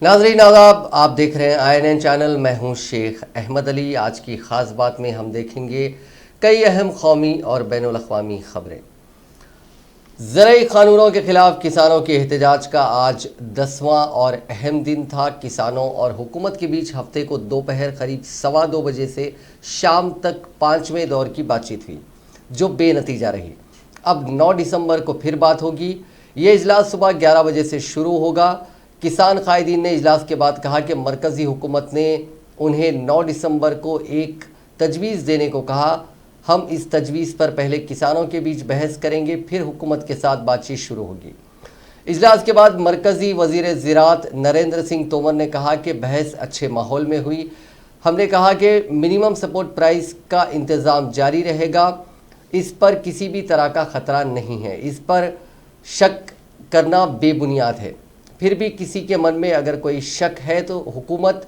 नाज़रीन आदाब, आप देख रहे हैं INN चैनल। मैं हूं शेख अहमद अली। आज की ख़ास बात में हम देखेंगे कई अहम कौमी और बैनुल अक़वामी ख़बरें। ज़रई क़ानूनों के ख़िलाफ़ किसानों के एहतजाज का आज 10वां और अहम दिन था। किसानों और हुकूमत के बीच हफ्ते को दोपहर करीब 2:15 बजे से शाम तक 5वें दौर की बातचीत हुई, जो बेनतीजा रही। अब 9 दिसंबर को फिर बात होगी। ये इजलास सुबह 11 बजे से शुरू होगा। किसान कायदीन ने इजलास के बाद कहा कि मरकज़ी हुकूमत ने उन्हें 9 दिसंबर को एक तजवीज़ देने को कहा। हम इस तजवीज़ पर पहले किसानों के बीच बहस करेंगे, फिर हुकूमत के साथ बातचीत शुरू होगी। इजलास के बाद मरकज़ी वज़ीर ज़राअत नरेंद्र सिंह तोमर ने कहा कि बहस अच्छे माहौल में हुई। हमने कहा कि मिनिमम सपोर्ट प्राइस का इंतज़ाम जारी रहेगा, इस पर किसी भी तरह का ख़तरा नहीं है। इस पर शक करना बेबुनियाद है। फिर भी किसी के मन में अगर कोई शक है तो हुकूमत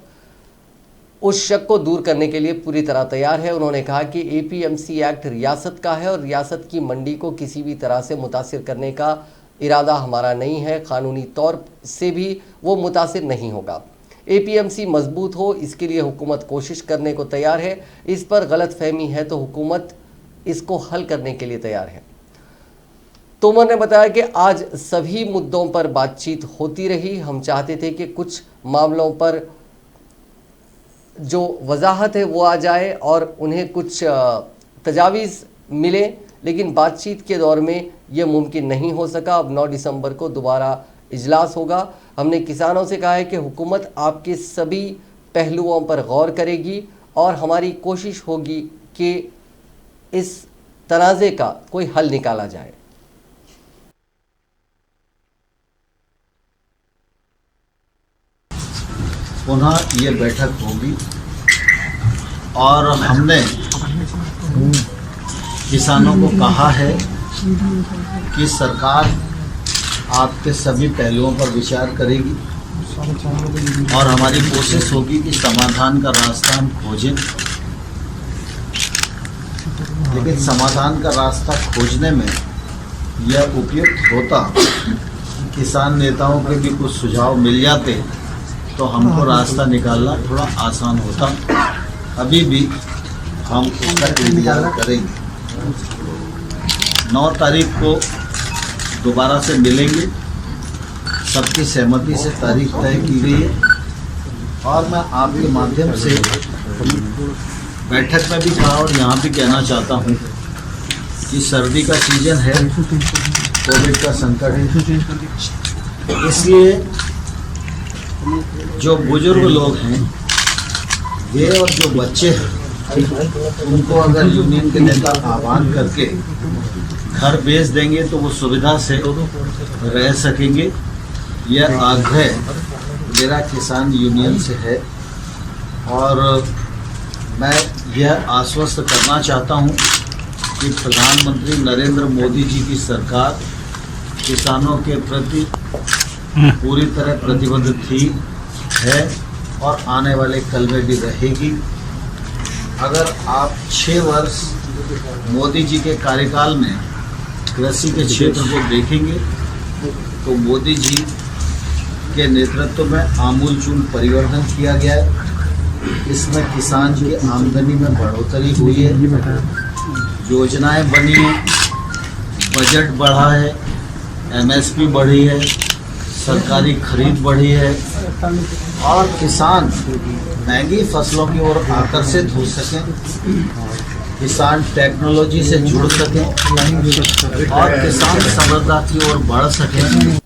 उस शक को दूर करने के लिए पूरी तरह तैयार है। उन्होंने कहा कि APMC एक्ट रियासत का है और रियासत की मंडी को किसी भी तरह से मुतासिर करने का इरादा हमारा नहीं है। कानूनी तौर से भी वो मुतासिर नहीं होगा। APMC मजबूत हो, इसके लिए हुकूमत कोशिश करने को तैयार है। इस पर गलत फहमी है तो हुकूमत इसको हल करने के लिए तैयार है। तोमर ने बताया कि आज सभी मुद्दों पर बातचीत होती रही। हम चाहते थे कि कुछ मामलों पर जो वजाहत है वो आ जाए और उन्हें कुछ तजावीज़ मिले, लेकिन बातचीत के दौर में ये मुमकिन नहीं हो सका। अब 9 दिसंबर को दोबारा इजलास होगा। हमने किसानों से कहा है कि हुकूमत आपके सभी पहलुओं पर गौर करेगी और हमारी कोशिश होगी कि इस तनाज़े का कोई हल निकाला जाए। पुनः ये बैठक होगी और हमने किसानों को कहा है कि सरकार आपके सभी पहलुओं पर विचार करेगी और हमारी कोशिश होगी कि समाधान का रास्ता हम खोजें। लेकिन समाधान का रास्ता खोजने में यह उपयुक्त होता किसान नेताओं के भी कुछ सुझाव मिल जाते तो हमको रास्ता निकालना थोड़ा आसान होता। अभी भी हम उसका इंतजार करेंगे। 9 तारीख को दोबारा से मिलेंगे। सबकी सहमति से तारीख तय की गई है और मैं आपके माध्यम से बैठक में भी कहा और यहाँ भी कहना चाहता हूँ कि सर्दी का सीजन है, कोविड का संकट है, इसलिए जो बुजुर्ग लोग हैं वे और जो बच्चे हैं उनको अगर यूनियन के नेता आह्वान करके घर भेज देंगे तो वो सुविधा से रह सकेंगे। यह आग्रह मेरा किसान यूनियन से है और मैं यह आश्वस्त करना चाहता हूं कि प्रधानमंत्री नरेंद्र मोदी जी की सरकार किसानों के प्रति पूरी तरह प्रतिबद्ध थी, है और आने वाले कल में भी रहेगी। अगर आप 6 वर्ष मोदी जी के कार्यकाल में कृषि के क्षेत्र को देखेंगे तो मोदी जी के नेतृत्व में आमूलचूल परिवर्तन किया गया है। इसमें किसान की आमदनी में बढ़ोतरी हुई है, योजनाएं बनी हैं, बजट बढ़ा है, MSP बढ़ी है, सरकारी खरीद बढ़ी है और किसान महंगी फसलों की ओर आकर्षित हो सकें, किसान टेक्नोलॉजी से जुड़ सकें और किसान समृद्धता की ओर बढ़ सकें।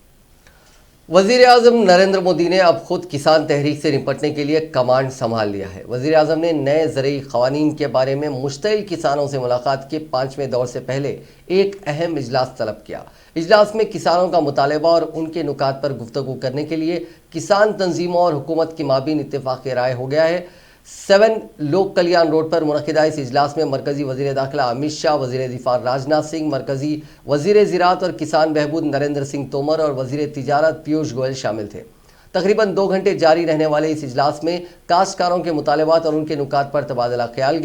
वज़ीर आज़म नरेंद्र मोदी ने अब खुद किसान तहरीक से निपटने के लिए कमांड संभाल लिया है। वज़ीर आज़म ने नए ज़रई क़वानीन के बारे में मुश्तइल किसानों से मुलाकात के 5वें दौर से पहले एक अहम इजलास तलब किया। इजलास में किसानों का मुतालबा और उनके नुकात पर गुफ्तगू करने के लिए किसान तंजीमों और हुकूमत के माबीन इत्तेफाक़ राय हो गया है। 7 लोक कल्याण रोड पर मुनक़िदा इस इजलास में मरकज़ी वज़ीर दाखिला अमित शाह, वज़ीर दिफ़ा राजनाथ सिंह, मरकज़ी वज़ीर ज़राअत और किसान बहबूद नरेंद्र सिंह तोमर और वज़ीर तिजारत पीयूष गोयल शामिल थे। तकरीबन 2 घंटे जारी रहने वाले इस इजलास में काश्तकारों के मुतालबात और उनके नुकात पर तबादला ख्याल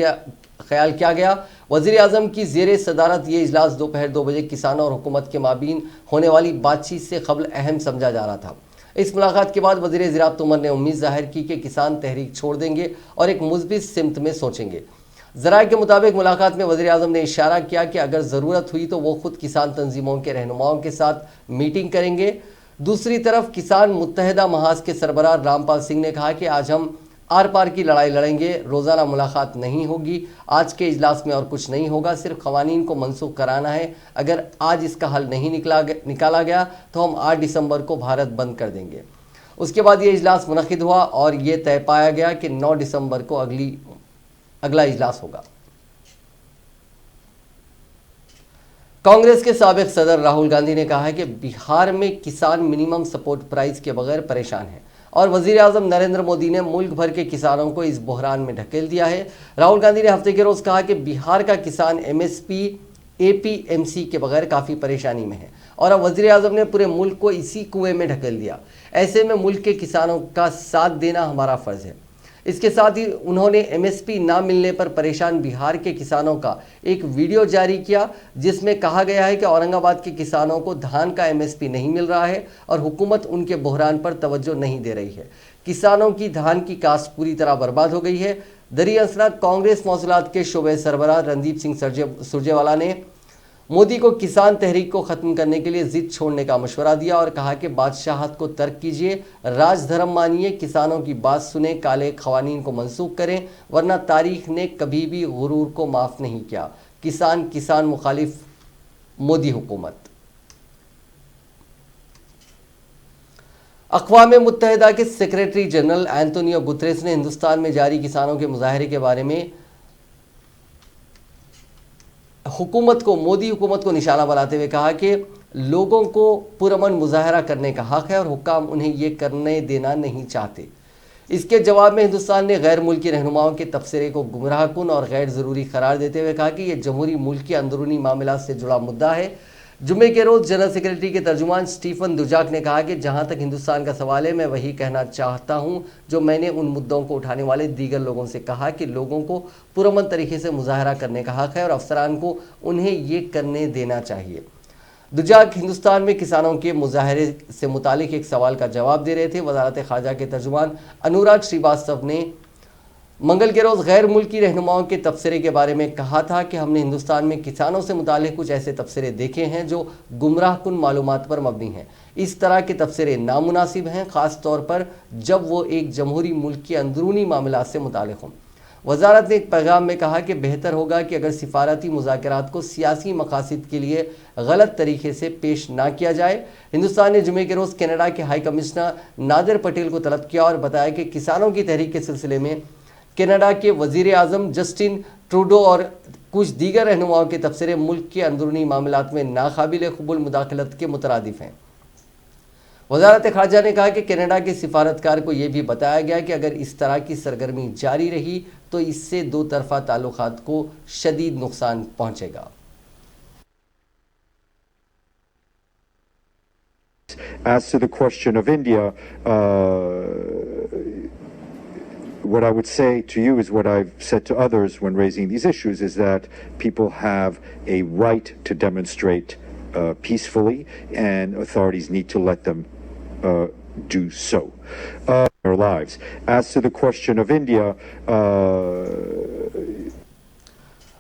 किया गया। वज़ीर आज़म की ज़ेर सदारत ये इजलास दोपहर 2 बजे किसानों और हुकूमत के माबीन होने वाली बातचीत से कबल अहम समझा जा रहा था। इस मुलाकात के बाद वज़ीर ज़राअत तोमर ने उम्मीद जाहिर की कि किसान तहरीक छोड़ देंगे और एक मुस्बित सिमत में सोचेंगे। ज़राए के मुताबिक मुलाकात में वज़ीर आज़म ने इशारा किया कि अगर ज़रूरत हुई तो वो खुद किसान तंजीमों के रहनुमाओं के साथ मीटिंग करेंगे। दूसरी तरफ किसान मुत्तहिदा महाज के सरबराह रामपाल सिंह ने कहा कि आज हम आर पार की लड़ाई लड़ेंगे, रोज़ाना मुलाकात नहीं होगी। आज के इजलास में और कुछ नहीं होगा, सिर्फ क़वानीन को मनसूख कराना है। अगर आज इसका हल नहीं निकाला गया तो हम 8 दिसंबर को भारत बंद कर देंगे। उसके बाद ये इजलास मुनक़िद हुआ और ये तय पाया गया कि 9 दिसंबर को अगला इजलास होगा। कांग्रेस के साबिक सदर राहुल गांधी ने कहा है कि बिहार में किसान मिनिमम सपोर्ट प्राइस के बगैर परेशान हैं और वजीर आजम नरेंद्र मोदी ने मुल्क भर के किसानों को इस बहरान में ढकेल दिया है। राहुल गांधी ने हफ्ते के रोज कहा कि बिहार का किसान एमएसपी एपीएमसी के बगैर काफ़ी परेशानी में है और अब वजीर आजम ने पूरे मुल्क को इसी कुएं में ढकेल दिया। ऐसे में मुल्क के किसानों का साथ देना हमारा फ़र्ज़ है। इसके साथ ही उन्होंने एमएसपी ना मिलने पर परेशान बिहार के किसानों का एक वीडियो जारी किया जिसमें कहा गया है कि औरंगाबाद के किसानों को धान का एमएसपी नहीं मिल रहा है और हुकूमत उनके बहरान पर तवज्जो नहीं दे रही है। किसानों की धान की काश्त पूरी तरह बर्बाद हो गई है। दरअसल कांग्रेस मौसूलात के शोबे सरबराह रणदीप सिंह सुरजेवाला ने मोदी को किसान तहरीक को ख़त्म करने के लिए ज़िद छोड़ने का मशवरा दिया और कहा कि बादशाहत को तर्क कीजिए, राज धर्म मानिए, किसानों की बात सुने, काले क़वानीन को मनसूख करें, वरना तारीख ने कभी भी गुरूर को माफ़ नहीं किया। किसान मुखालिफ मोदी हुकूमत। अक़वाम मुत्तहिदा के सेक्रेटरी जनरल एंटोनियो गुतरेस ने हिंदुस्तान में जारी किसानों के मुजाहरे के बारे में मोदी हुकूमत को निशाना बनाते हुए कहा कि लोगों को पुरअमन मुजाहरा करने का हक है और हुक्काम उन्हें ये करने देना नहीं चाहते। इसके जवाब में हिंदुस्तान ने गैर मुल्की रहनुमाओं के तबसरे को गुमराहकुन और गैर ज़रूरी करार देते हुए कहा कि यह जमहूरी मुल्क के अंदरूनी मामला से जुड़ा मुद्दा है। जुम्मे के रोज़ जनरल सेक्रेटरी के तर्जुमान स्टीफन दुजाक ने कहा कि जहां तक हिंदुस्तान का सवाल है, मैं वही कहना चाहता हूं जो मैंने उन मुद्दों को उठाने वाले दीगर लोगों से कहा कि लोगों को पुरअमन तरीके से मुजाहरा करने का हक है और अफसरान को उन्हें ये करने देना चाहिए। दुजाक हिंदुस्तान में किसानों के मुजाहरे से मुतालिक एक सवाल का जवाब दे रहे थे। वजारत ख़ारजा के तर्जुमान अनुराग श्रीवास्तव ने मंगल के रोज़ गैर मुल्की रहनुमाओं के तबसरे के बारे में कहा था कि हमने हिंदुस्तान में किसानों से मुतालिक कुछ ऐसे तबसरे देखे हैं जो गुमराहकुन मालूमात पर मबनी हैं। इस तरह के तबसरे नामुनासिब हैं, ख़ास तौर पर जब वो एक जमहूरी मुल्क के अंदरूनी मामलात से मुतालिक हों। वजारत ने एक पैगाम में कहा कि बेहतर होगा कि अगर सिफारती मुज़ाकरात को सियासी मकासद के लिए गलत तरीके से पेश ना किया जाए। हिंदुस्तान ने जुमे के रोज़ कनाडा के हाई कमिश्नर नादिर पटेल को तलब किया और बताया कि किसानों की तहरीक के सिलसिले में कनाडा के वज़ीर आज़म जस्टिन ट्रूडो और कुछ दीगर रहनुमाओं के तबसरे मुल्क के अंदरूनी मामलात में नाकाबिल कबूल मुदाखलत के मुतरादिफ हैं। वजारत ख़ारजा ने कहा कि कनाडा के सिफारतकार को यह भी बताया गया कि अगर इस तरह की सरगर्मी जारी रही तो इससे दो तरफ़ा ताल्लुकात को शदीद नुकसान पहुँचेगा। As to the question of India, what I would say to you is what I've said to others when raising these issues, is that people have a right to demonstrate peacefully, and authorities need to let them do so in their lives. As to the question of India,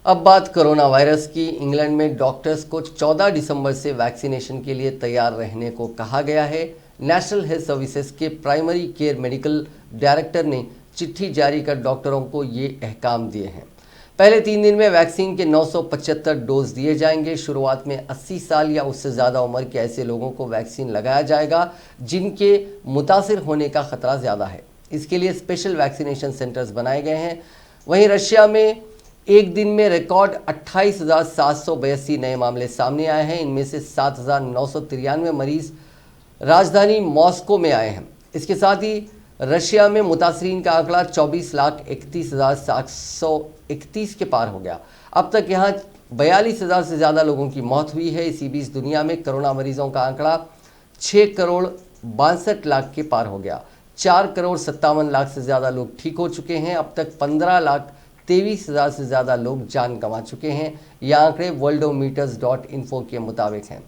अब बात corona virus की। England में doctors को 14 दिसंबर से vaccination के लिए तैयार रहने को कहा गया है। नेशनल हेल्थ सर्विसेज के प्राइमरी केयर मेडिकल डायरेक्टर ने चिट्ठी जारी कर डॉक्टरों को ये अहकाम दिए हैं। पहले 3 दिन में वैक्सीन के 975 डोज दिए जाएंगे। शुरुआत में 80 साल या उससे ज़्यादा उम्र के ऐसे लोगों को वैक्सीन लगाया जाएगा जिनके मुतासिर होने का ख़तरा ज़्यादा है। इसके लिए स्पेशल वैक्सीनेशन सेंटर्स बनाए गए हैं। वहीं रशिया में एक दिन में रिकॉर्ड 28,782 नए मामले सामने आए हैं। इनमें से 7,993 मरीज़ राजधानी मॉस्को में आए हैं। इसके साथ ही रशिया में मुतासरीन का आंकड़ा 24,31,731 के पार हो गया। अब तक यहाँ 42,000 से ज़्यादा लोगों की मौत हुई है। इसी बीच दुनिया में कोरोना मरीजों का आंकड़ा 6,62,00,000 के पार हो गया। 4,57,00,000 से ज़्यादा लोग ठीक हो चुके हैं। अब तक 15,23,000 से ज़्यादा लोग जान गंवा चुके हैं। यह आंकड़े worldometers.info के मुताबिक हैं।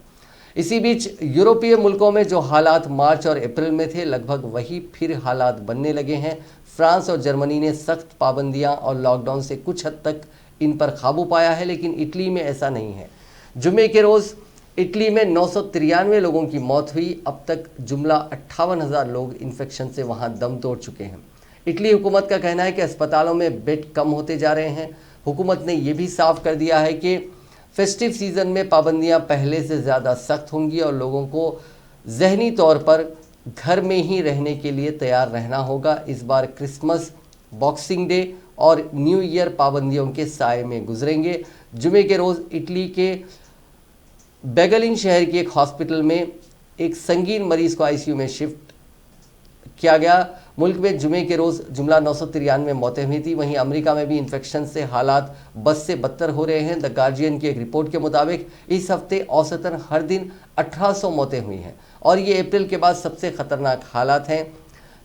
इसी बीच यूरोपीय मुल्कों में जो हालात मार्च और अप्रैल में थे, लगभग वही फिर हालात बनने लगे हैं। फ्रांस और जर्मनी ने सख्त पाबंदियां और लॉकडाउन से कुछ हद तक इन पर काबू पाया है, लेकिन इटली में ऐसा नहीं है। जुमे के रोज़ इटली में 993 लोगों की मौत हुई। अब तक जुमला 58,000 लोग इन्फेक्शन से वहां दम तोड़ चुके हैं। इटली हुकूमत का कहना है कि अस्पतालों में बेड कम होते जा रहे हैं। हुकूमत ने यह भी साफ कर दिया है कि फेस्टिव सीजन में पाबंदियां पहले से ज़्यादा सख्त होंगी और लोगों को जहनी तौर पर घर में ही रहने के लिए तैयार रहना होगा। इस बार क्रिसमस, बॉक्सिंग डे और न्यू ईयर पाबंदियों के साए में गुजरेंगे। जुमे के रोज़ इटली के बेगलिन शहर की एक हॉस्पिटल में एक संगीन मरीज को आईसीयू में शिफ्ट किया गया। मुल्क में जुमे के रोज़ जुमला 993 मौतें हुई थी। वहीं अमेरिका में भी इन्फेक्शन से हालात बद से बदतर हो रहे हैं। द गार्जियन की एक रिपोर्ट के मुताबिक इस हफ्ते औसतन हर दिन 1800 मौतें हुई हैं और ये अप्रैल के बाद सबसे खतरनाक हालात हैं।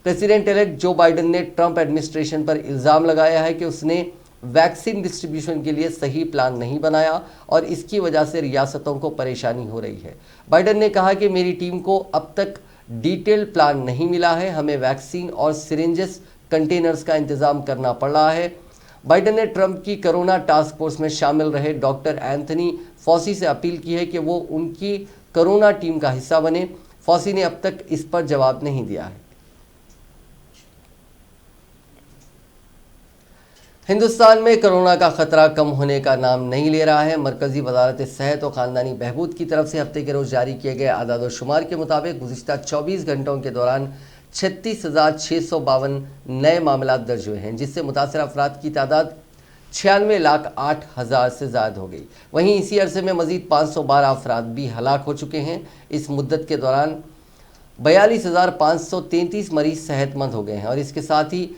प्रेसिडेंट इलेक्ट जो बाइडन ने ट्रंप एडमिनिस्ट्रेशन पर इल्ज़ाम लगाया है कि उसने वैक्सीन डिस्ट्रीब्यूशन के लिए सही प्लान नहीं बनाया और इसकी वजह से रियासतों को परेशानी हो रही है। बाइडन ने कहा कि मेरी टीम को अब तक डिटेल्ड प्लान नहीं मिला है, हमें वैक्सीन और सिरिंजेस कंटेनर्स का इंतज़ाम करना पड़ रहा है। बाइडन ने ट्रंप की कोरोना टास्क फोर्स में शामिल रहे डॉक्टर एंथनी फॉसी से अपील की है कि वो उनकी कोरोना टीम का हिस्सा बने। फॉसी ने अब तक इस पर जवाब नहीं दिया है। हिंदुस्तान में कोरोना का खतरा कम होने का नाम नहीं ले रहा है। मरकजी वजारत सेहत और ख़ानदानी बहबूद की तरफ से हफ्ते के रोज़ जारी किए गए आदाद व शुमार के मुताबिक गुज़िश्ता 24 घंटों के दौरान 36,652 नए मामला दर्ज हुए हैं, जिससे मुतासर अफराद की तादाद 96,08,000 से ज़्यादा हो गई। वहीं इसी अरसे में मज़ीद 512 अफराद भी हलाक हो चुके हैं। इस मुद्दत के दौरान 42,533 मरीज़ सेहतमंद हो गए हैं और इसके साथ ही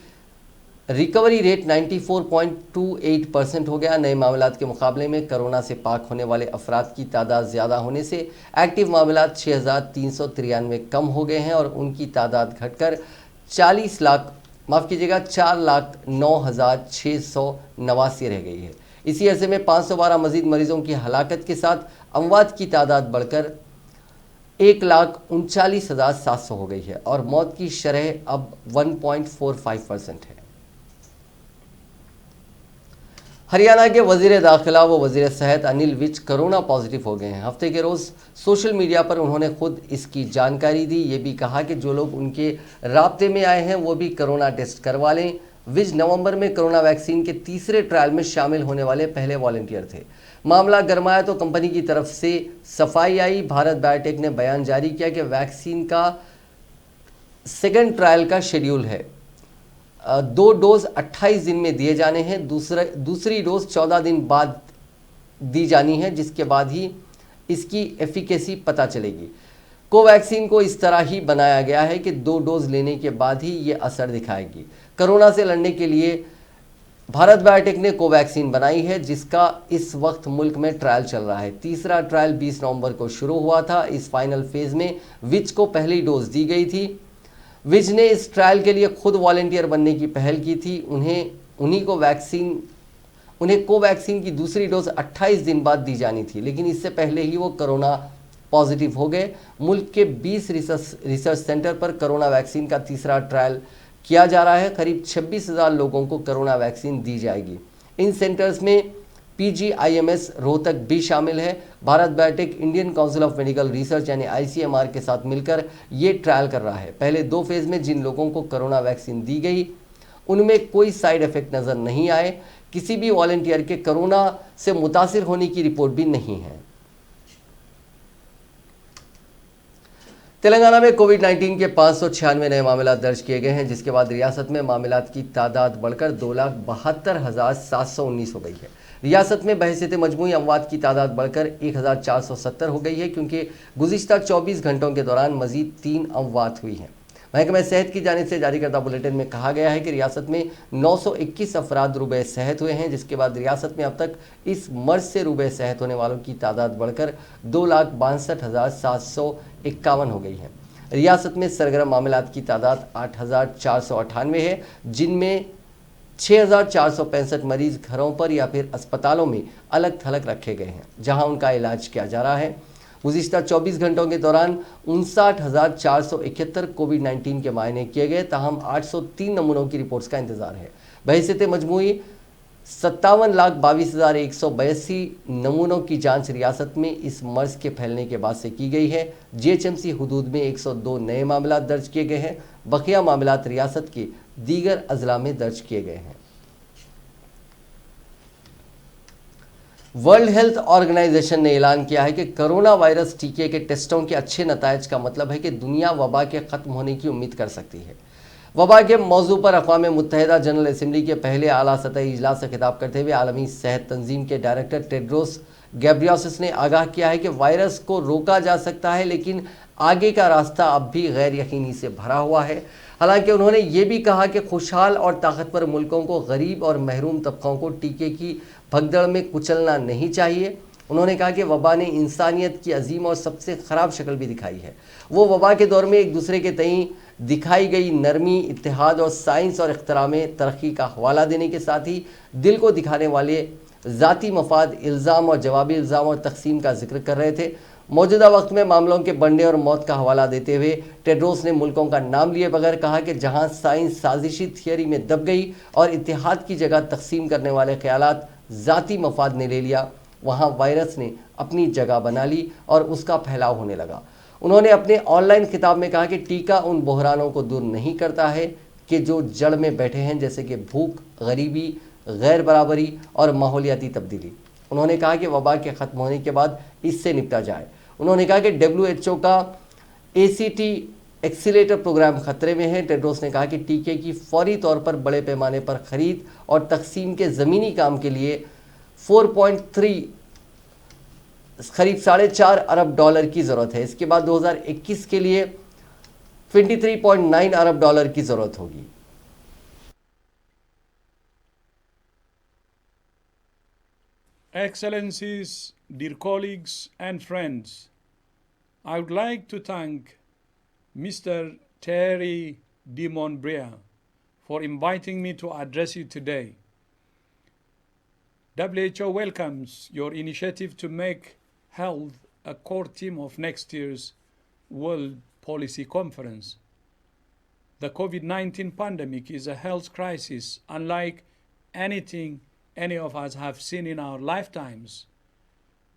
रिकवरी रेट 94.28% हो गया। नए मामलात के मुकाबले में कोरोना से पाक होने वाले अफराद की तादाद ज़्यादा होने से एक्टिव मामलात 6,393 कम हो गए हैं और उनकी तादाद घटकर 4,09,689 रह गई है। इसी अरसे में 512 मजीद मरीजों की हलाकत के साथ अमवात की तादाद बढ़कर 1,39,700 हो गई है और मौत की शरह अब 1.45% है। हरियाणा के वजीर दाखिला व वजीर सेहत अनिल विज कोरोना पॉजिटिव हो गए हैं। हफ्ते के रोज़ सोशल मीडिया पर उन्होंने खुद इसकी जानकारी दी। ये भी कहा कि जो लोग उनके राब्ते में आए हैं वो भी कोरोना टेस्ट करवा लें। विज नवंबर में कोरोना वैक्सीन के तीसरे ट्रायल में शामिल होने वाले पहले वॉलंटियर थे। मामला गरमाया तो कंपनी की तरफ से सफाई आई। भारत बायोटेक ने बयान जारी किया कि वैक्सीन का सेकेंड ट्रायल का शेड्यूल है। 2 डोज 28 दिन में दिए जाने हैं, दूसरी डोज 14 दिन बाद दी जानी है, जिसके बाद ही इसकी एफिकेसी पता चलेगी। कोवैक्सीन को इस तरह ही बनाया गया है कि 2 डोज लेने के बाद ही ये असर दिखाएगी। कोरोना से लड़ने के लिए भारत बायोटेक ने कोवैक्सीन बनाई है, जिसका इस वक्त मुल्क में ट्रायल चल रहा है। तीसरा ट्रायल 20 नवंबर को शुरू हुआ था। इस फाइनल फेज में विज को पहली डोज दी गई थी। विज ने इस ट्रायल के लिए खुद वॉलंटियर बनने की पहल की थी। उन्हें कोवैक्सीन की दूसरी डोज 28 दिन बाद दी जानी थी, लेकिन इससे पहले ही वो कोरोना पॉजिटिव हो गए। मुल्क के 20 रिसर्च सेंटर पर कोरोना वैक्सीन का तीसरा ट्रायल किया जा रहा है। करीब 26,000 लोगों को कोरोना वैक्सीन दी जाएगी। इन सेंटर्स में PGIMS रोहतक भी शामिल है। Bharat biotech Indian council of medical research यानी ICMR के साथ मिलकर ये ट्रायल कर रहा है। पहले 2 फेज में जिन लोगों को कोरोना वैक्सीन दी गई उनमें कोई साइड इफेक्ट नज़र नहीं आए। किसी भी वॉलंटियर के कोरोना से मुतासिर होने की रिपोर्ट भी नहीं है। तेलंगाना में कोविड-19 के 596 नए मामला दर्ज किए गए हैं, जिसके बाद रियासत में मामलात की तादाद बढ़कर 2,72,719 हो गई है। रियासत में बहैसियत मजमूई अमवात की तादाद बढ़कर 1,470 हो गई है, क्योंकि गुज़िश्ता 24 घंटों के दौरान मजीद 3 अमवात हुई हैं। महकमा सेहत की जानिब से जारी करदा बुलेटिन में कहा गया है कि रियासत में 921 अफराद रूबे सेहत हुए हैं, जिसके बाद रियासत में अब तक इस मर्ज से रूबे सेहत होने वालों की तादाद बढ़कर 2,62,751 हो गई है। रियासत में सरगर्म मामलात की तादाद 8,498 है, जिनमें 6,465 मरीज घरों पर या फिर अस्पतालों में अलग थलग रखे गए हैं, जहां उनका इलाज किया जा रहा है। गुज़िश्ता 24 घंटों के दौरान 59,471 कोविड-19 के मायने किए गए, ताहम 803 नमूनों की रिपोर्ट्स का इंतजार है। बहैसियत मजमूई 57,22,182 नमूनों की जांच रियासत में इस मर्ज के फैलने के बाद से की गई है। जीएचएमसी हुदूद में 102 नए मामला दर्ज किए गए हैं। बकिया मामलात रियासत के दीगर अजला में दर्ज किए गए हैं। वर्ल्ड हेल्थ ऑर्गेनाइजेशन ने ऐलान किया है कि कोरोना वायरस टीके के टेस्टों के अच्छे नतायज का मतलब है कि दुनिया वबा के ख़त्म होने की उम्मीद कर सकती है। वबा के मौजू पर अक़वाम मुत्तहिदा जनरल असम्बली के पहले आला सतही इजलास से खिताब करते हुए आलमी सेहत तंजीम के डायरेक्टर टेड्रोस गैब्रियेसस ने आगाह किया है कि वायरस को रोका जा सकता है, लेकिन आगे का रास्ता अब भी गैर यकीनी से भरा हुआ है। हालांकि उन्होंने ये भी कहा कि खुशहाल और ताकतवर मुल्कों को गरीब और महरूम तबकों को टीके की भगदड़ में कुचलना नहीं चाहिए। उन्होंने कहा कि वबा ने इंसानियत की अजीम और सबसे ख़राब शक्ल भी दिखाई है। वो वबा के दौर में एक दूसरे के तई दिखाई गई नरमी, इत्तेहाद और साइंस और इख्तरा में तरक्की का हवाला देने के साथ ही दिल को दिखाने वाले ज़ाती मफाद, इल्ज़ाम और जवाबी इल्ज़ाम और तकसीम का जिक्र कर रहे थे। मौजूदा वक्त में मामलों के बढ़ने और मौत का हवाला देते हुए टेड्रोस ने मुल्कों का नाम लिए बगैर कहा कि जहां साइंस साजिशी थियरी में दब गई और इत्तेहाद की जगह तकसीम करने वाले ख्यालात ज़ाती मफाद ने ले लिया, वहां वायरस ने अपनी जगह बना ली और उसका फैलाव होने लगा। उन्होंने अपने ऑनलाइन खिताब में कहा कि टीका उन बहरानों को दूर नहीं करता है कि जो जड़ में बैठे हैं, जैसे कि भूख, गरीबी, गैर बराबरी और माहौलियाती तब्दीली। उन्होंने कहा कि वबा के ख़त्म होने के बाद इससे निपटा जाए। उन्होंने कहा कि WHO का ACT एक्सीलेटर प्रोग्राम खतरे में है। टेड्रोस ने कहा कि टीके की फौरी तौर पर बड़े पैमाने पर ख़रीद और तकसीम के ज़मीनी काम के लिए 4.3 करीब $4.5 अरब की ज़रूरत है। इसके बाद 2021 के लिए 23.9 अरब डॉलर की ज़रूरत होगी। Excellencies, dear colleagues and friends, I would like to thank Mr. Terry de Montbrea for inviting me to address you today. WHO welcomes your initiative to make health a core theme of next year's World Policy Conference. The COVID-19 pandemic is a health crisis unlike anything any of us have seen in our lifetimes.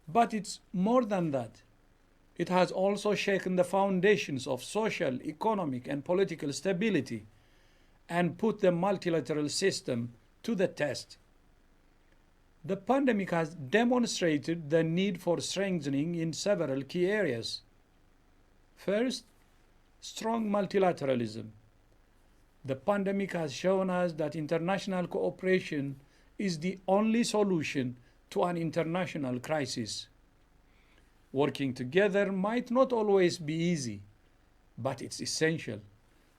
But it's more than that. It has also shaken the foundations of social, economic, and political stability and put the multilateral system to the test. The pandemic has demonstrated the need for strengthening in several key areas. First, strong multilateralism. The pandemic has shown us that international cooperation is the only solution to an international crisis. Working together might not always be easy, but it's essential.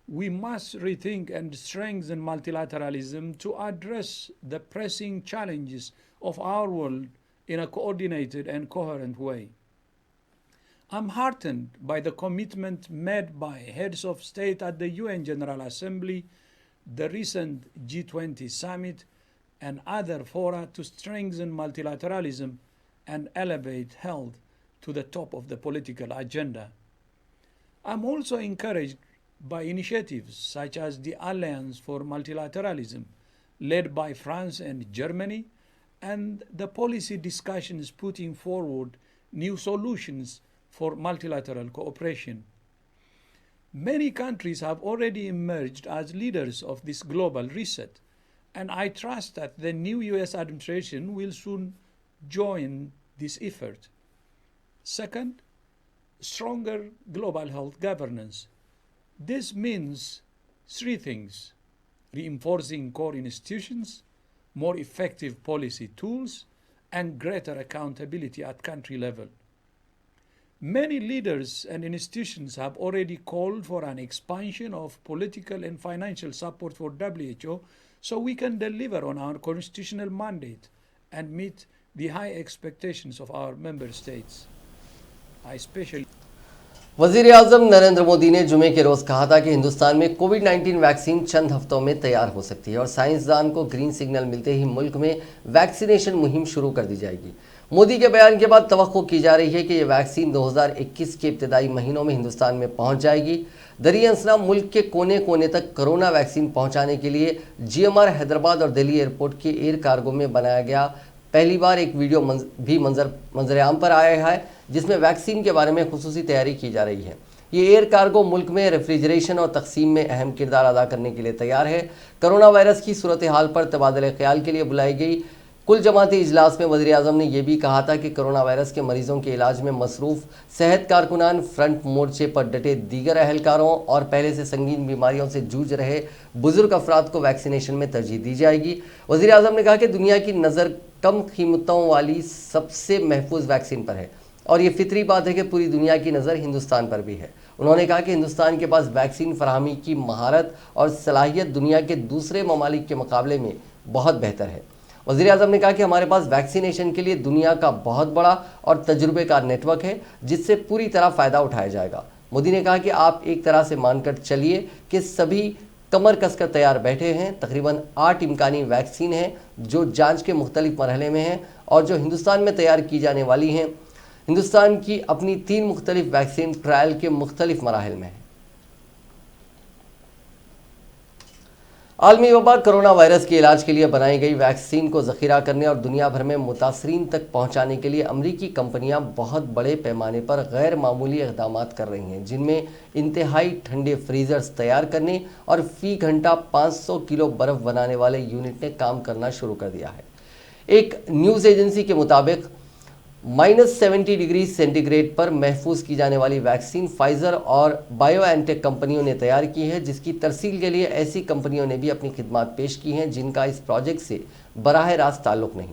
We must rethink and strengthen multilateralism to address the pressing challenges of our world in a coordinated and coherent way. I'm heartened by the commitment made by heads of state at the UN General Assembly, the recent G20 summit, and other fora to strengthen multilateralism and elevate health to the top of the political agenda. I'm also encouraged by initiatives such as the Alliance for Multilateralism, led by France and Germany, and the policy discussions putting forward new solutions for multilateral cooperation. Many countries have already emerged as leaders of this global reset, and I trust that the new US administration will soon join this effort. Second, stronger global health governance. This means three things: reinforcing core institutions, more effective policy tools, and greater accountability at country level. Many leaders and institutions have already called for an expansion of political and financial support for WHO so we can deliver on our constitutional mandate and meet the high expectations of our member states. I especially वज़ीर आज़म नरेंद्र मोदी ने जुमे के रोज़ कहा था कि हिंदुस्तान में कोविड-19 vaccine चंद हफ्तों में तैयार हो सकती है और साइंसदान को ग्रीन सिग्नल मिलते ही मुल्क में वैक्सीनेशन मुहिम शुरू कर दी जाएगी। मोदी के बयान के बाद तवक्को की जा रही है कि ये वैक्सीन 2021 के इब्तदाई महीनों में हिंदुस्तान में पहुंच जाएगी। दरिया असना मुल्क के कोने कोने तक कोरोना वैक्सीन पहुंचाने के लिए GMR हैदराबाद और दिल्ली एयरपोर्ट के एयर कार्गो में बनाया गया पहली बार एक वीडियो भी मंजरेआम पर आया है, जिसमें वैक्सीन के बारे में खुसूसी तैयारी की जा रही है। ये एयर कार्गो मुल्क में रेफ्रिजरेशन और तकसीम में अहम किरदार अदा करने के लिए तैयार है। कोरोना वायरस की सूरत हाल पर तबादले ख्याल के लिए बुलाई गई कुल जमाती इजलास में वज़ीर आज़म ने यह भी कहा था कि कोरोना वायरस के मरीजों के इलाज में मसरूफ़ सेहत कारकुनान, फ्रंट मोर्चे पर डटे दीगर अहलकारों और पहले से संगीन बीमारियों से जूझ रहे बुजुर्ग अफराद को वैक्सीनेशन में तरजीह दी जाएगी। वज़ीर आज़म ने कहा कि दुनिया की नज़र कम कीमतों वाली सबसे महफूज वैक्सीन पर है और ये फितरी बात है कि पूरी दुनिया की नज़र हिंदुस्तान पर भी है। उन्होंने कहा कि हिंदुस्तान के पास वैक्सीन फराहमी की महारत और सलाहियत दुनिया के दूसरे ममालिक के मुकाबले में बहुत बेहतर है। वज़ीर आज़म ने कहा कि हमारे पास वैक्सीनेशन के लिए दुनिया का बहुत बड़ा और तजुर्बेकार नेटवर्क है, जिससे पूरी तरह फ़ायदा उठाया जाएगा। मोदी ने कहा कि आप एक तरह से मानकर चलिए कि सभी कमर कसकर तैयार बैठे हैं। तकरीबन 8 इम्कानी वैक्सीन हैं जो जांच के मुख्तलिफ मरहले में हैं और जो हिंदुस्तान में तैयार की जाने वाली हैं। हिंदुस्तान की अपनी 3 मुख्तलिफ वैक्सीन ट्रायल के मुख्तलिफ मराहिल में है। आलमी वबा कोरोना वायरस के इलाज के लिए बनाई गई वैक्सीन को ज़ख़ीरा करने और दुनिया भर में मुतासरीन तक पहुंचाने के लिए अमरीकी कंपनियां बहुत बड़े पैमाने पर गैर मामूली इक़दाम कर रही हैं, जिनमें इंतहाई ठंडे फ्रीज़र्स तैयार करने और फ़ी घंटा 500 किलो बर्फ़ बनाने वाले यूनिट ने काम करना शुरू कर दिया है। एक न्यूज़ एजेंसी के मुताबिक -70 डिग्री सेंटीग्रेड पर महफूज की जाने वाली वैक्सीन फाइजर और बायोएनटेक कंपनियों ने तैयार की है, जिसकी तरसील के लिए ऐसी कंपनियों ने भी अपनी खिदमात पेश की हैं जिनका इस प्रोजेक्ट से बराह रास्त ताल्लुक़ नहीं।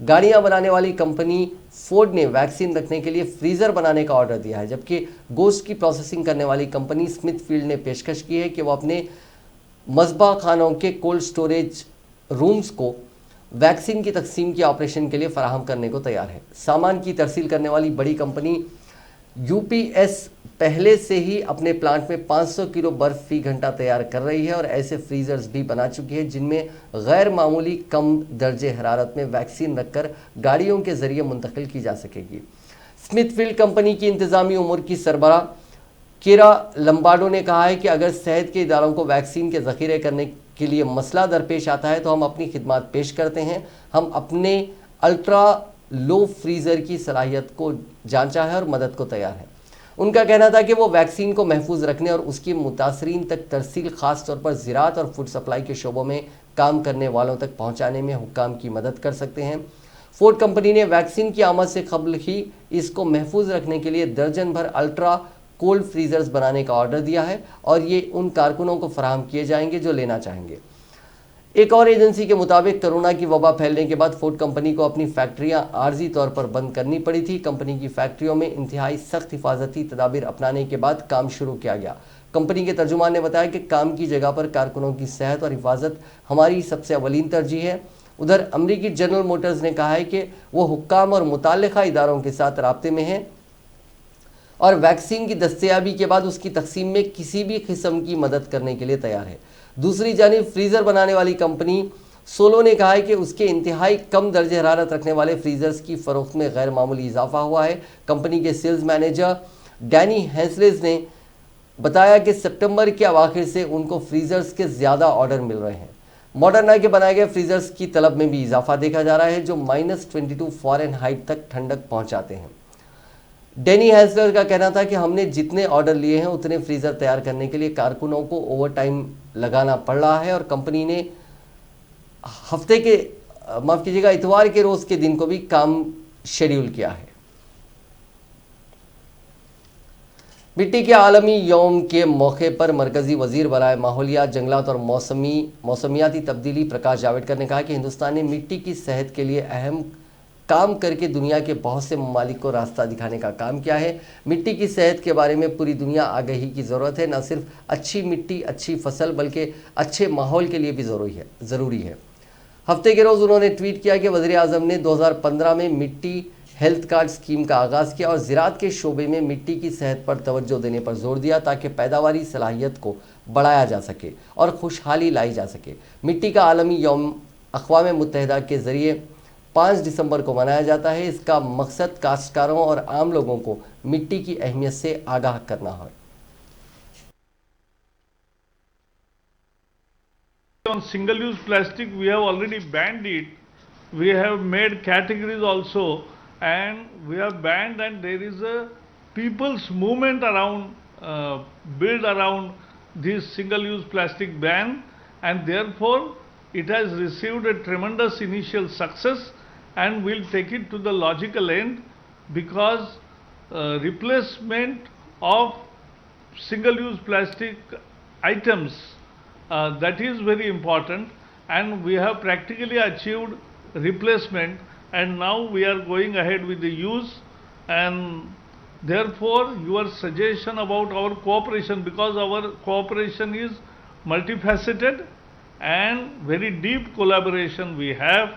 गाड़ियां बनाने वाली कंपनी फोर्ड ने वैक्सीन रखने के लिए फ्रीज़र बनाने का ऑर्डर दिया है, जबकि गोश्त की प्रोसेसिंग करने वाली कंपनी स्मिथफील्ड ने पेशकश की है कि वो अपने मज़बा खानों के कोल्ड स्टोरेज रूम्स को वैक्सीन की तकसीम की ऑपरेशन के लिए फराहम करने को तैयार है। सामान की तरसील करने वाली बड़ी कंपनी UPS पहले से ही अपने प्लांट में 500 किलो बर्फ़ फ़ी घंटा तैयार कर रही है और ऐसे फ्रीज़र्स भी बना चुकी है जिनमें गैर मामूली कम दर्जे हरारत में वैक्सीन रखकर गाड़ियों के ज़रिए मुंतकिल की जा सकेगी। स्मिथफील्ड कंपनी की इंतज़ामी उमूर की सरबराह केरा लम्बार्डो ने कहा है कि अगर सेहत के इदारों को वैक्सीन के ज़ख़ीरे करने के लिए मसला दरपेश आता है तो हम अपनी खिदमत पेश करते हैं। हम अपने अल्ट्रा लो फ्रीज़र की सलाहियत को जांचा है और मदद को तैयार है। उनका कहना था कि वो वैक्सीन को महफूज रखने और उसकी मुतासरीन तक तरसील ख़ास तौर पर ज़राअत और फूड सप्लाई के शोबों में काम करने वालों तक पहुँचाने में हुक्काम की मदद कर सकते हैं। फोर्ड कंपनी ने वैक्सीन की आमद से कबल ही इसको महफूज रखने के लिए दर्जन भर अल्ट्रा कोल्ड फ्रीज़र्स बनाने का ऑर्डर दिया है और ये उन कारकुनों को फराहम किए जाएंगे जो लेना चाहेंगे। एक और एजेंसी के मुताबिक कोरोना की वबा फैलने के बाद फोर्ड कंपनी को अपनी फैक्ट्रियां आर्जी तौर पर बंद करनी पड़ी थी। कंपनी की फैक्ट्रियों में इंतहाई सख्त हिफाजती तदाबीर अपनाने के बाद काम शुरू किया गया। कंपनी के तर्जुमान ने बताया कि काम की जगह पर कारकुनों की सेहत और हिफाजत हमारी सबसे अवलीन तरजीह है। उधर अमरीकी जनरल मोटर्स ने कहा है कि वो हुक्काम और मुताल्लिका इदारों के साथ राब्ते में है और वैक्सीन की दस्तयाबी के बाद उसकी तकसीम में किसी भी किस्म की मदद करने के लिए तैयार है। दूसरी जानिब फ्रीज़र बनाने वाली कंपनी सोलो ने कहा है कि उसके इंतहाई कम दर्जे हरारत रखने वाले फ्रीज़र्स की फ़रोख्त में गैर मामूली इजाफा हुआ है। कंपनी के सेल्स मैनेजर डैनी हैंसलेज ने बताया कि सितंबर के अवाखिर से उनको फ्रीज़र्स के ज़्यादा ऑर्डर मिल रहे हैं। मॉडर्ना के बनाए गए फ्रीज़र्स की तलब में भी इजाफा देखा जा रहा है जो -22 फ़ारेनहाइट तक ठंडक पहुँचाते हैं। डैनी हैंसलर का कहना था कि हमने जितने ऑर्डर लिए हैं उतने फ्रीज़र तैयार करने के लिए कारकुनों को ओवर टाइम लगाना पड़ रहा है और कंपनी ने हफ्ते के इतवार के रोज़ के दिन को भी काम शेड्यूल किया है। मिट्टी के आलमी यौम के मौके पर मरकज़ी वज़ीर बराए माहौलियात, जंगलात और मौसमियाती तब्दीली प्रकाश जावड़ेकर ने कहा कि हिंदुस्तान ने मिट्टी की सेहत के लिए अहम काम करके दुनिया के बहुत से ममालिक को रास्ता दिखाने का काम किया है। मिट्टी की सेहत के बारे में पूरी दुनिया आगाही की ज़रूरत है। न सिर्फ अच्छी मिट्टी, अच्छी फसल, बल्कि अच्छे माहौल के लिए भी ज़रूरी है। हफ्ते के रोज़ उन्होंने ट्वीट किया कि वज़ीर आज़म ने 2015 में मिट्टी हेल्थ कार्ड स्कीम का आगाज़ किया और ज़राअत के शोबे में मिट्टी की सेहत पर तवज्जो देने पर जोर दिया ताकि पैदावारी सलाहियत को बढ़ाया जा सके और खुशहाली लाई जा सके। मिट्टी का आलमी यौम अक़वाम मुत्तहिदा के ज़रिए 5 दिसंबर को मनाया जाता है। इसका मकसद काश्तकारों और आम लोगों को मिट्टी की अहमियत से आगाह करना है। On single-use plastic, we have already banned it. We have made categories also, and we have banned. And there is a people's movement around, built around this single-use plastic ban, and therefore it has received a tremendous initial success, and we'll take it to the logical end, because replacement of single-use plastic items, that is very important, and we have practically achieved replacement, and now we are going ahead with the use. And therefore your suggestion about our cooperation, because our cooperation is multifaceted and very deep collaboration we have,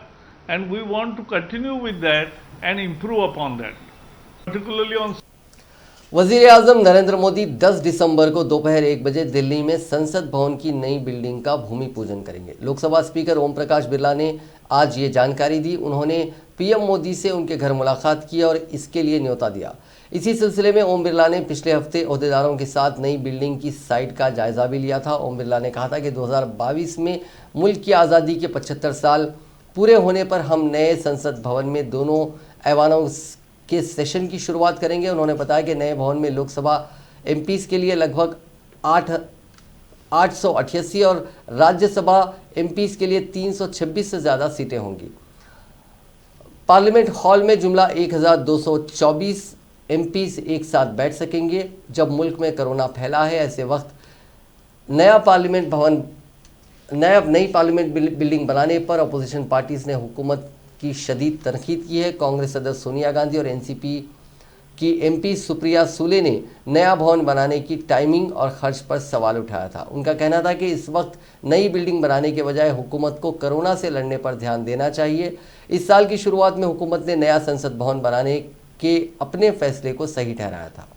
and we want to continue with that and improve upon that, particularly on वज़ीर आज़म नरेंद्र मोदी 10 दिसंबर को दोपहर 1 बजे दिल्ली में संसद भवन की नई building का भूमि पूजन करेंगे। लोकसभा स्पीकर ओम प्रकाश बिरला ने आज ये जानकारी दी। उन्होंने पीएम मोदी से उनके घर मुलाकात की और इसके लिए न्योता दिया। इसी सिलसिले में ओम बिरला ने पिछले हफ्ते ओहदेदारों के साथ नई बिल्डिंग की साइट का जायजा भी लिया था। ओम बिरला ने कहा था कि 2022 में मुल्क की आज़ादी के 75 साल पूरे होने पर हम नए संसद भवन में दोनों ऐवानों के सेशन की शुरुआत करेंगे। उन्होंने बताया कि नए भवन में लोकसभा एमपीज के लिए लगभग 888 और राज्यसभा एमपीज के लिए 326 से ज़्यादा सीटें होंगी। पार्लियामेंट हॉल में जुमला 1224 एमपीज एक साथ बैठ सकेंगे। जब मुल्क में कोरोना फैला है, ऐसे वक्त नई पार्लियामेंट बिल्डिंग बनाने पर अपोजिशन पार्टीज ने हुकूमत की शदीद तनकीद की है। कांग्रेस सदस्य सोनिया गांधी और एनसीपी की एमपी सुप्रिया सूले ने नया भवन बनाने की टाइमिंग और खर्च पर सवाल उठाया था। उनका कहना था कि इस वक्त नई बिल्डिंग बनाने के बजाय हुकूमत को कोरोना से लड़ने पर ध्यान देना चाहिए। इस साल की शुरुआत में हुकूमत ने नया संसद भवन बनाने के अपने फैसले को सही ठहराया था।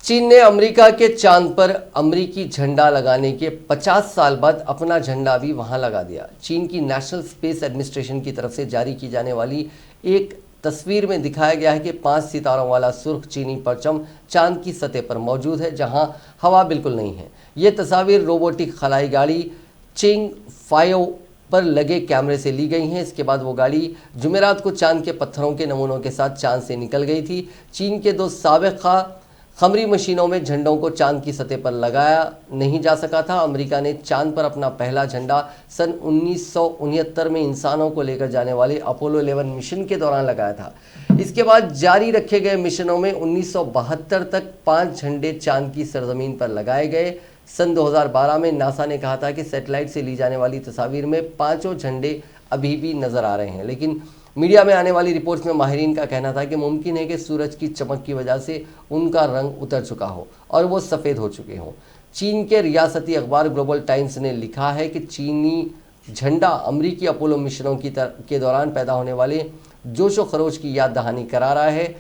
चीन ने अमेरिका के चांद पर अमेरिकी झंडा लगाने के 50 साल बाद अपना झंडा भी वहां लगा दिया। चीन की नेशनल स्पेस एडमिनिस्ट्रेशन की तरफ से जारी की जाने वाली एक तस्वीर में दिखाया गया है कि 5 सितारों वाला सुर्ख चीनी परचम चांद की सतह पर मौजूद है, जहां हवा बिल्कुल नहीं है। ये तस्वीर रोबोटिक खलाई गाड़ी चेंग फायो पर लगे कैमरे से ली गई हैं। इसके बाद वो गाड़ी जुमेरात को चांद के पत्थरों के नमूनों के साथ चांद से निकल गई थी। चीन के 2 साबिक़ा खमरी मशीनों में झंडों को चांद की सतह पर लगाया नहीं जा सका था। अमेरिका ने चांद पर अपना पहला झंडा सन 1969 में इंसानों को लेकर जाने वाले अपोलो 11 मिशन के दौरान लगाया था। इसके बाद जारी रखे गए मिशनों में 1972 तक 5 झंडे चांद की सरजमीन पर लगाए गए। सन 2012 में नासा ने कहा था कि सैटेलाइट से ली जाने वाली तस्वीर में 5 झंडे अभी भी नजर आ रहे हैं, लेकिन मीडिया में आने वाली रिपोर्ट्स में माहिरीन का कहना था कि मुमकिन है कि सूरज की चमक की वजह से उनका रंग उतर चुका हो और वो सफ़ेद हो चुके हों। चीन के रियासती अखबार ग्लोबल टाइम्स ने लिखा है कि चीनी झंडा अमेरिकी अपोलो मिशनों के दौरान पैदा होने वाले जोश व खरोश की याद दहानी करा रहा है।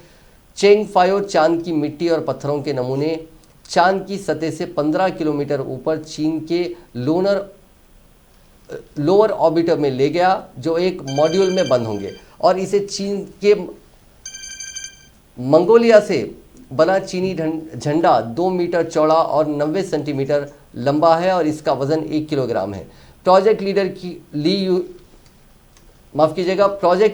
चेंग फायो चांद की मिट्टी और पत्थरों के नमूने चांद की सतह से 15 किलोमीटर ऊपर चीन के लोअर ऑर्बिटर में ले गया, जो एक मॉड्यूल में बंद होंगे, और इसे चीन के मंगोलिया से बना चीनी झंडा 2 मीटर चौड़ा और 90 सेंटीमीटर लंबा है और इसका वजन 1 किलोग्राम है। प्रोजेक्ट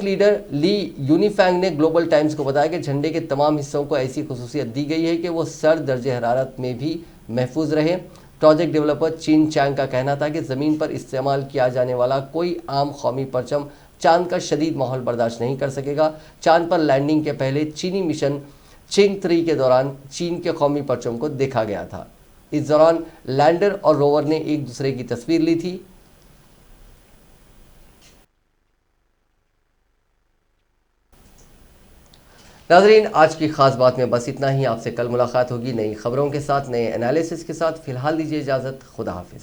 लीडर ली यूनिफैंग ने ग्लोबल टाइम्स को बताया कि झंडे के तमाम हिस्सों को ऐसी खुसूसियत दी गई है कि वो सर्द दर्जे हरारत में भी महफूज रहे। प्रोजेक्ट डेवलपर चीन चैंग का कहना था कि ज़मीन पर इस्तेमाल किया जाने वाला कोई आम कौमी परचम चांद का शदीद माहौल बर्दाश्त नहीं कर सकेगा। चांद पर लैंडिंग के पहले चीनी मिशन चिंग 3 के दौरान चीन के कौमी परचम को देखा गया था। इस दौरान लैंडर और रोवर ने एक दूसरे की तस्वीर ली थी। नाज़रीन, आज की खास बात में बस इतना ही। आपसे कल मुलाकात होगी नई खबरों के साथ, नए एनालिसिस के साथ। फिलहाल दीजिए इजाज़त। खुदा हाफिज़।